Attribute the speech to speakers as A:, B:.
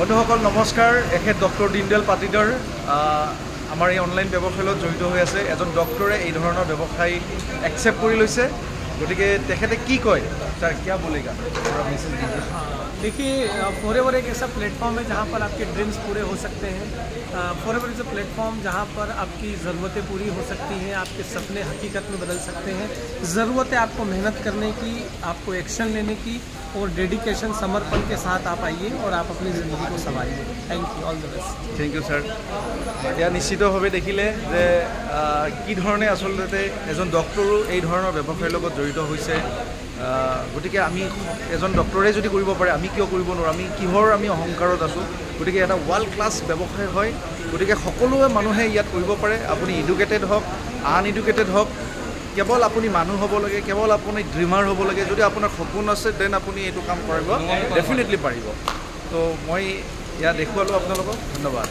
A: বন্ধুসকল নমস্কাৰ এখেত ডক্টৰ দীনদয়াল পাটিদাৰ আমাৰ এই অনলাইন ব্যৱসায়ত জড়িত হৈ আছে এজন ডক্টৰে এই ধৰণৰ ব্যৱসায় একসেপ্ট কৰি লৈছে গতিকে তেখেতে কি কয় স্যার क्या बोलेगा थोड़ा मैसेज दीजिए।
B: देखिए फॉरएवर एक ऐसा प्लेटफॉर्म है जहाँ पर आपके ड्रीम्स पूरे हो सकते हैं। फॉरएवर इज़ अ प्लेटफॉर्म जहाँ पर आपकी ज़रूरतें पूरी हो सकती हैं, आपके सपने हकीकत में बदल सकते हैं। ज़रूरत है आपको मेहनत करने की, आपको एक्शन लेने की और डेडिकेशन समर्पण के साथ आप आइए और आप अपनी ज़िंदगी को संभालिए। Thank you, all the best.
A: Thank you sir. या निश्चितभावे देखिले जे कि धरणे आसलते एजन डक्टरो এই ধৰণৰ ব্যৱসায়ৰ লগত জড়িত হৈছে গতিকে আমি এজন ডক্টৰে যদি কৰিব পাৰে আমি কিয় কৰিব নোৱাৰোঁ আমি কিহৰ আমি অহংকাৰত আছোঁ গতিকে এটা ৱৰ্ল্ড ক্লাছ ব্যৱসায় হয় গতিকে সকলোৱে মানুহে ইয়াত কৰিব পাৰে আপুনি এডুকেটেড হওক আনএডুকেটেড হওক কেৱল আপুনি মানুহ হ'ব লাগে কেৱল আপুনি ড্ৰিমাৰ হ'ব লাগে যদি আপোনাৰ সপোন আছে দেন আপুনি এইটো কাম কৰিব ডেফিনেটলি পাৰিব তো মই ইয়াত দেখুৱালোঁ আপোনালোকক ধন্যবাদ।